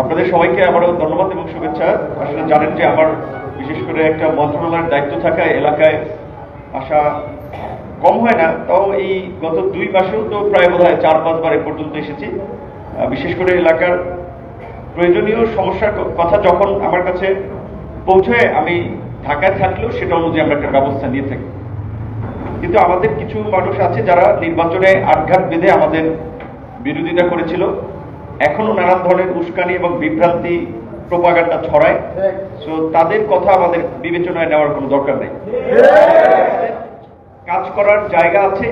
আপনাদের সবাইকে আবারও ধন্যবাদ এবং শুভেচ্ছা। আসলে জানেন যে আমার বিশেষ করে একটা মন্ত্রণালয়ের দায়িত্ব থাকায় এলাকায় আসা কম হয় না, তাও এই গত 2 মাসেও তো প্রায় বোধ হয় 4-5 বার এ পর্যন্ত এসেছি। বিশেষ করে এলাকার প্রয়োজনীয় সমস্যার কথা যখন আমার কাছে পৌঁছয়, আমি ঢাকায় থাকলেও সেটা অনুযায়ী আমরা একটা ব্যবস্থা নিয়ে থাকি। কিন্তু আমাদের কিছু মানুষ আছে যারা নির্বাচনে আটঘাট বেঁধে আমাদের বিরোধিতা করেছিল, এখনো নানান ধরনের উস্কানি এবং বিভ্রান্তি প্রোপাগান্ডা ছড়ায়। সো তাদের কথা আমাদের বিবেচনায় নেওয়ার কোনো দরকার নেই। কাজ করার জায়গা আছে।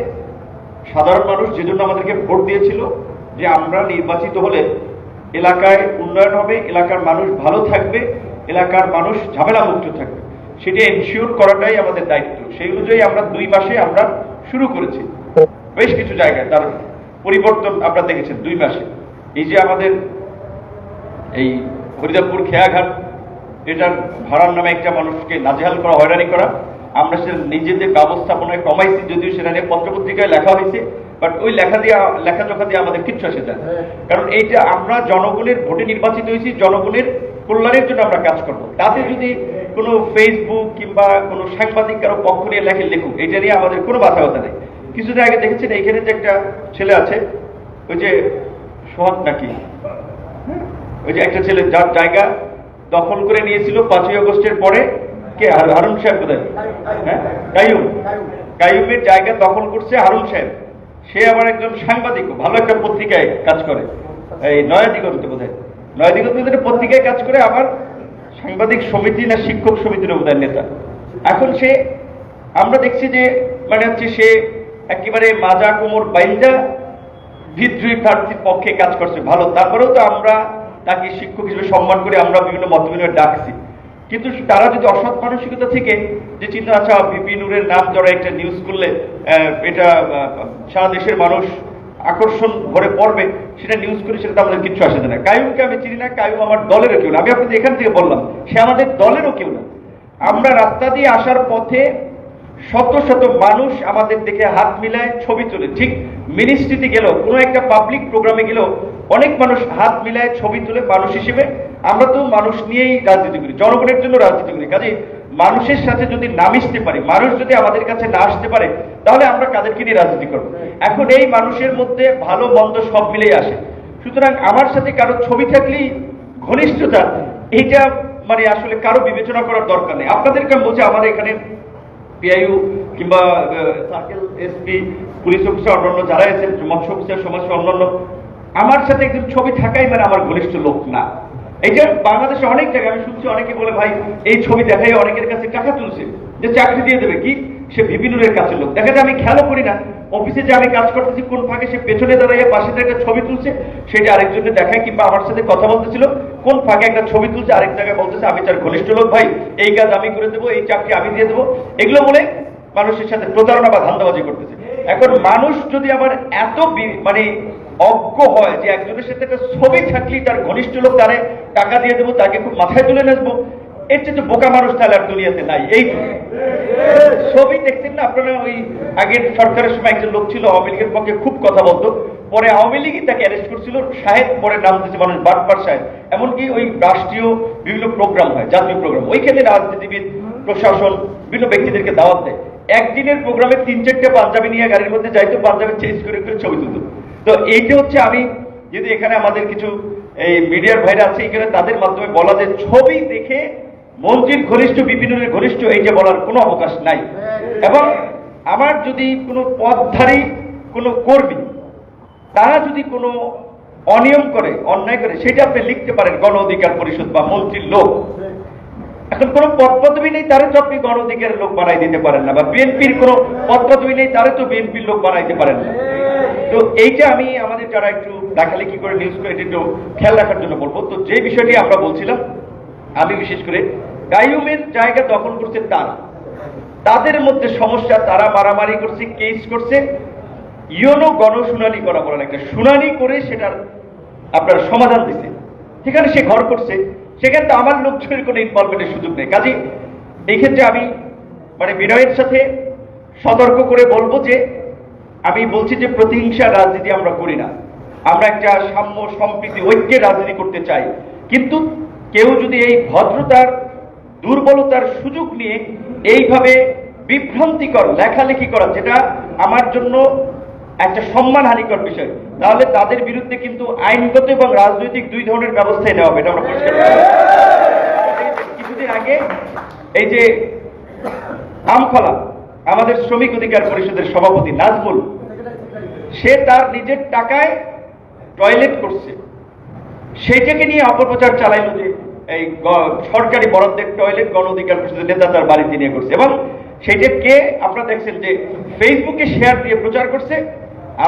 সাধারণ মানুষ যেজন্য আমাদেরকে ভোট দিয়েছিল, যে আমরা নির্বাচিত হলে এলাকায় উন্নয়ন হবে, এলাকার মানুষ ভালো থাকবে, এলাকার মানুষ ঝামেলা মুক্ত থাকবে, সেটা এনশিওর করাটাই আমাদের দায়িত্ব। সেই অনুযায়ী আমরা 2 মাসে আমরা শুরু করেছি। বেশ কিছু জায়গায় তার পরিবর্তন আপনারা দেখেছেন 2 মাসে। এই যে আমাদের এই হরিদাপুর খেয়াঘাট, এটার ভাড়ার নামে একটা মানুষকে নাজেহাল করা, হয়রানি করা, আমরা সেটা নিজেদের ব্যবস্থাপনায় কমাইছি, যদিও সেটা নিয়ে পত্রপত্রিকায় লেখা হয়েছে, বাট ওই লেখাজোখা দিয়ে আমাদের কিচ্ছু আসে যায়। কারণ এইটা আমরা জনগণের ভোটে নির্বাচিত হয়েছি, জনগণের কল্যাণের জন্য আমরা কাজ করব। তাতে যদি কোনো ফেসবুক কিংবা কোনো সাংবাদিক কারো পক্ষ নিয়ে লেখুক, এটা নিয়ে আমাদের কোনো মাথা ব্যথা নেই। কিছুদিন আগে দেখেছেন এইখানে যে একটা ছেলে আছে, ওই যে সোহাগ নাকি, ওই যে একটা ছেলে যার জায়গা দখল করে নিয়েছিল 5ই আগস্টের পরে, কে হারুন সাহেব কোথায়? হ্যাঁ, কাইয়ুমের জায়গা দখল করছে হারুন সাহেব। সে আবার একজন সাংবাদিক, ভালো একটা পত্রিকায় কাজ করে, এই নয়া দিগন্ত বোধহয়, নয়া দিগন্ত পত্রিকায় কাজ করে, আবার সাংবাদিক সমিতি না শিক্ষক সমিতির বোধহয় নেতা। এখন সে, আমরা দেখছি যে মানে হচ্ছে সে একেবারে মাজা কোমর বাইন্দা বিদ্রোহী প্রার্থীর পক্ষে কাজ করছে। ভালো, তারপরেও তো আমরা তাকে শিক্ষক হিসেবে সম্মান করে আমরা বিভিন্ন মতবিনিময়ে ডাকছি। কিন্তু তারা যদি অসৎ মানসিকতা থেকে যে চিন্তা, আচ্ছা ভিপি নূরের নাম জড়ায় একটা নিউজ করলে এটা সারা দেশের মানুষ আকর্ষণ ভরে পড়বে, সেটা নিউজ করে, সেটা আমাদের কিচ্ছু আসে না। কাইয়ুমকে আমি চিনি না, কাইয়ুম আমার দলেরও কেউ না। আমি আপনাদের এখান থেকে বললাম, সে আমাদের দলেরও কেউ না। আমরা রাস্তা দিয়ে আসার পথে শত শত মানুষ আমাদের দেখে হাত মিলায়, ছবি তোলে। ঠিক মিনিস্ট্রিতে গেলেও, কোনো একটা পাবলিক প্রোগ্রামে গেলেও অনেক মানুষ হাত মিলায়, ছবি তুলে। মানুষ হিসেবে আমরা তো মানুষ নিয়েই রাজনীতি করি, জনগণের জন্য রাজনীতি করি। কাজে মানুষের সাথে যদি না মিশতে পারি, মানুষ যদি আমাদের কাছে না আসতে পারে, তাহলে আমরা কাদেরকে নিয়ে রাজনীতি করবো? এখন এই মানুষের মধ্যে ভালো মন্দ সব মিলেই আসে। সুতরাং আমার সাথে কারো ছবি থাকলেই ঘনিষ্ঠতা, এইটা মানে আসলে কারো বিবেচনা করার দরকার নেই। আপনাদেরকে বোঝে, আমাদের এখানে পিআইইউ কিংবা সার্কেল এসপি, পুলিশ অফিসার, অন্যান্য যারা আছেন, মৎস্য অফিসার, সমাজসেবা, অন্যান্য, আমার সাথে একজন ছবি থাকাই মানে আমার ঘনিষ্ঠ লোক না। এইটা বাংলাদেশে অনেক জায়গায় আমি শুনছি, অনেকে বলে ভাই এই ছবি দেখাই অনেকের কাছে টাকা তুলছে, যে চাকরি দিয়ে দেবে, কি সে ভিপি নূরের কাছে লোক। দেখা যায় আমি খেয়ালও করি না, অফিসে যে আমি কাজ করতেছি কোন ফাঁকে সে পেছনে দাঁড়াইয়া পাশে একটা ছবি তুলছে, সেটা আরেকজনকে দেখায়, কিংবা আমার সাথে কথা বলতেছিল কোন ফাঁকে একটা ছবি তুলছে, আরেক জায়গায় বলতেছে আমি তার ঘনিষ্ঠ লোক, ভাই এই কাজ আমি করে দেবো, এই চাকরি আমি দিয়ে দেবো, এগুলো বলে মানুষের সাথে প্রতারণা বা ধান্দাবাজি করতেছে। এখন মানুষ যদি আবার এত মানে অজ্ঞ হয় যে একজনের সাথে একটা ছবি থাকলেই তার ঘনিষ্ঠ লোক, তারে টাকা দিয়ে দেবো, তাকে খুব মাথায় তুলে নেবো, এর চেয়ে বোকা মানুষ তাহলে আর দুনিয়াতে নাই। এই ছবি দেখছেন না আপনারা, ওই আগের সরকারের সময় একজন লোক ছিল আওয়ামী লীগের পক্ষে, খুব কথা বলতো, পরে আওয়ামী লীগই তাকে অ্যারেস্ট করছিল, সাহেব পরে নাম দিচ্ছে মানুষ বাটপার সাহেব। এমনকি ওই রাষ্ট্রীয় বিভিন্ন প্রোগ্রাম হয়, জাতীয় প্রোগ্রাম, ওইখানে রাজনীতিবিদ, প্রশাসন বিভিন্ন ব্যক্তিদেরকে দাওয়াত দেয়। একদিনের প্রোগ্রামে 3-4টে পাঞ্জাবি নিয়ে গাড়ির মধ্যে যাইতো, পাঞ্জাবি চেঞ্জ করে করে ছবি তুলতো। তো এইটা হচ্ছে, আমি যদি এখানে আমাদের কিছু এই মিডিয়ার ভাইরা আছে, এখানে তাদের মাধ্যমে বলা যে ছবি দেখে মন্ত্রীর ঘনিষ্ঠ, ভিপি নূরের ঘনিষ্ঠ, এই যে বলার কোনো অবকাশ নাই। এবং আমার যদি কোনো পদধারী কোনো কর্মী, তারা যদি কোনো অনিয়ম করে, অন্যায় করে, সেটা আপনি লিখতে পারেন গণ অধিকার পরিষদ বা মন্ত্রীর লোক। এখন কোনো পদ পদবি নেই, তারে তো আপনি গণ অধিকারের লোক বানাই দিতে পারেন না, বা বিএনপির কোনো পদ পদবি নেই, তারে তো বিএনপির লোক বানাইতে পারেন না। তো এইটা আমি আমাদের যারা একটু লেখালেখি করে নিউজ করে একটু খেয়াল রাখার জন্য বলবো। তো যে বিষয়টি আমরা বলছিলাম, আমি বিশেষ করে কাইয়ুমের জায়গা দখল করছে তারা, তাদের মধ্যে সমস্যা, তারা মারামারি করছে, কেস করছে, ইউনো গণশুনানি করা বলেন, একটা শুনানি করে সেটার আপনার সমাধান দিচ্ছে, সেখানে সে ঘর করছে, সেখানে তো আমার লোকজনের কোনো ইনভলভমেন্টের সুযোগ নেই। কাজে এই ক্ষেত্রে আমি মানে বিনয়ের সাথে সতর্ক করে বলবো যে, আমি বলছি যে প্রতিহিংসার রাজনীতি আমরা করি না, আমরা একটা সাম্য, সম্প্রীতি, ঐক্যের রাজনীতি করতে চাই। কিন্তু কেউ যদি এই ভদ্রতার দুর্বলতার সুযোগ নিয়ে এইভাবে বিভ্রান্তিকর লেখালেখি করা, যেটা আমার জন্য একটা সম্মানহানিকর বিষয়, তাহলে তাদের বিরুদ্ধে কিন্তু আইনগত এবং রাজনৈতিক দুই ধরনের ব্যবস্থাই নেওয়া হবে, এটা আমরা পরিষ্কার করি। কিছুদিন আগে এই যে আমখলা আমাদের শ্রমিক অধিকার পরিষদের সভাপতি নাজমুল, সে তার নিজের টাকায় টয়লেট করছে, সেইটাকে নিয়ে অপপ্রচার চালাইলো যে এই সরকারি বরাদ্দের টয়লেট গণ অধিকার পরিষদের নেতা তার বাড়িতে নিয়ে করছে, এবং সেইটাকে আপনারা দেখছেন যে ফেসবুকে শেয়ার দিয়ে প্রচার করছে।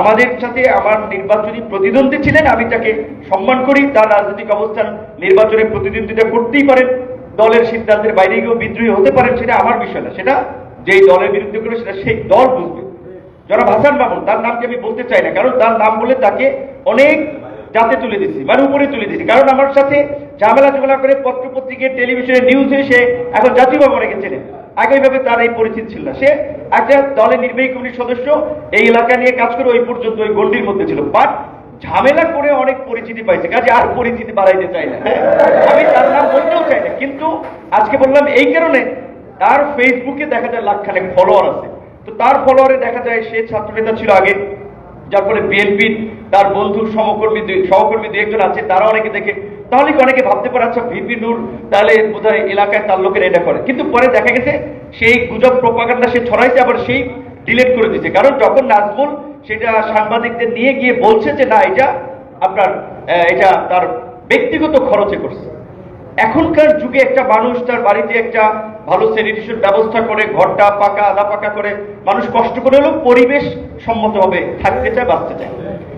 আমাদের সাথে আমার নির্বাচনী প্রতিদ্বন্দ্বী ছিলেন, আমি তাকে সম্মান করি, তার রাজনৈতিক অবস্থান নির্বাচনে প্রতিদ্বন্দ্বিতা করতেই পারেন, দলের সিদ্ধান্তের বাইরে গিয়েও বিদ্রোহী হতে পারেন, সেটা আমার বিষয় না, সেটা যেই দলের বিরুদ্ধে করে সেটা সেই দল বুঝবে। জনাব হাসান মামুন, তার নামকে আমি বলতে চাই না, কারণ তার নাম বলে তাকে অনেক যাতে তুলে দিচ্ছি, মানে উপরে তুলে দিচ্ছি, কারণ আমার সাথে ঝামেলা করে পত্রপত্রিকায় টেলিভিশনে নিউজে সে এখন জাতীয়ভাবে অনেকে চেনে, আগে ওইভাবে তার এই পরিচিত ছিল না। সে একটা দলের নির্বাহী কমিটির সদস্য, এই এলাকা নিয়ে কাজ করে ওই পর্যন্ত ওই গণ্ডির মধ্যে ছিল, বাট ঝামেলা করে অনেক পরিচিতি পাইছে, কাজে আর পরিচিতি বাড়াইতে চাই না, আমি তার নাম বলতেও চাই না। কিন্তু আজকে বললাম এই কারণে, তার ফেসবুকে দেখা যায় লাখখানেক ফলোয়ার আছে, তো তার ফলোয়ারে দেখা যায় সে ছাত্রনেতা ছিল আগে, যার ফলে বিএনপির তার বন্ধু সহকর্মী দুই একজন আছে, তারা অনেকে দেখে, তাহলে কি অনেকে ভাবতে পারে আচ্ছা ভিপি নূর তাহলে বোধহয় এলাকায় তার লোকের এটা করে, কিন্তু পরে দেখা গেছে সেই গুজব প্রোপাগান্ডা সে ছড়াইছে, আবার সেই ডিলিট করে দিচ্ছে। কারণ যখন নাজমুল সেটা সাংবাদিকদের নিয়ে গিয়ে বলছে যে না এটা আপনার এটা তার ব্যক্তিগত খরচে করছে। এখনকার যুগে একটা মানুষ তার বাড়িতে একটা ভালো স্যানিটেশন ব্যবস্থা করে, ঘরটা পাকা আধা পাকা করে, মানুষ কষ্ট করে হলেও পরিবেশ সম্মতভাবে থাকতে চায়, বাঁচতে চায়,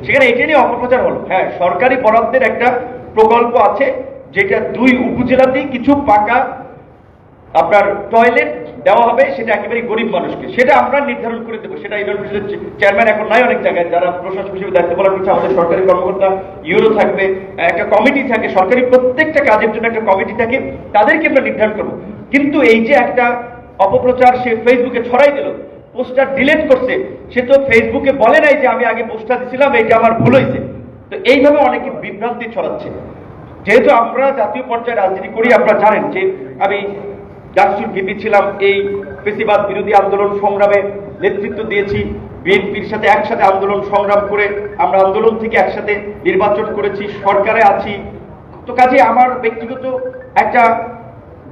সেখানে এটা নিয়ে অপপ্রচার হলো। হ্যাঁ, সরকারি বরাদ্দের একটা প্রকল্প আছে, যেটা 2 উপজেলাতেই কিছু পাকা আপনার টয়লেট দেওয়া হবে, সেটা একেবারে গরিব মানুষকে, সেটা আমরা নির্ধারণ করে দেবো। সেটা ইউনিয়ন পরিষদের চেয়ারম্যান এখন নাই অনেক জায়গায়, যারা প্রশাসক হিসেবে দায়িত্ব পালন করছে, আমাদের সরকারি কর্মকর্তা ইউরো থাকবে, একটা কমিটি থাকে, সরকারি প্রত্যেকটা কাজের জন্য একটা কমিটি থাকে, তাদেরকে আমরা নির্ধারণ করবো। কিন্তু এই যে একটা অপপ্রচার সে ফেসবুকে ছড়াই দিল, পোস্টার ডিলিট করছে, সে তো ফেসবুকে বলে নাই যে আমি আগে পোস্টার দিছিলাম, এটা আমার ভুল হয়েছে। তো এইভাবে অনেকে বিভ্রান্তি ছড়াচ্ছে। যেহেতু আমরা জাতীয় পর্যায়ে রাজনীতি করি, আপনারা জানেন যে আমি ডাকসুর ভিপি ছিলাম, এই ফেসিবাদ বিরোধী আন্দোলন সংগ্রামে নেতৃত্ব দিয়েছি, বিএনপির সাথে একসাথে আন্দোলন সংগ্রাম করে আমরা আন্দোলন থেকে একসাথে নির্বাচন করেছি, সরকারে আছি। তো কাজে আমার ব্যক্তিগত একটা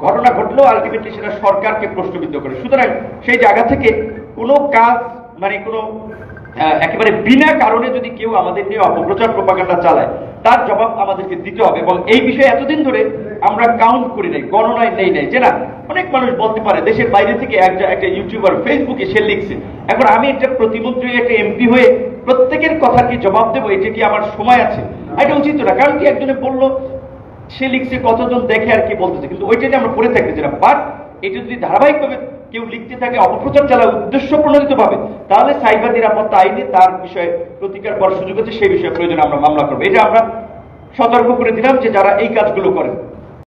ঘটনা ঘটলেও আলটিমেটলি সেটা সরকারকে প্রশ্নবিদ্ধ করে। সুতরাং সেই জায়গা থেকে কোনো কাজ মানে কোনো একেবারে বিনা কারণে যদি কেউ আমাদের নিয়ে অপপ্রচার প্রপাগান্ডা চালায়, তার জবাব আমাদেরকে দিতে হবে। এবং এই বিষয়ে এতদিন ধরে আমরা কাউন্ট করি নাই, গণনায় নেই নাই, যে না অনেক মানুষ বলতে পারে দেশের বাইরে থেকে একটা ইউটিউবার ফেসবুকে সে লিখছে, এখন আমি একটা প্রতিমন্ত্রী একটা এমপি হয়ে প্রত্যেকের কথা কি জবাব দেবো? এটা কি আমার সময় আছে? এটা উচিত না। কারণ কি একজনে বললো সে লিখছে, কতজন দেখে আর কি বলতেছে, কিন্তু ওইটা নিয়ে আমরা পড়ে থাকতেছি না। বাট এটা যদি ধারাবাহিকভাবে কেউ লিখতে থাকে, অপপ্রচার চালায় উদ্দেশ্য প্রণোদিত ভাবে, তাহলে সাইবার নিরাপত্তা আইনে তার বিষয়ে প্রতিকার করার সুযোগ আছে, সেই বিষয়ে প্রয়োজনে আমরা মামলা করবো। এটা আমরা সতর্ক করে দিলাম যে যারা এই কাজগুলো করেন।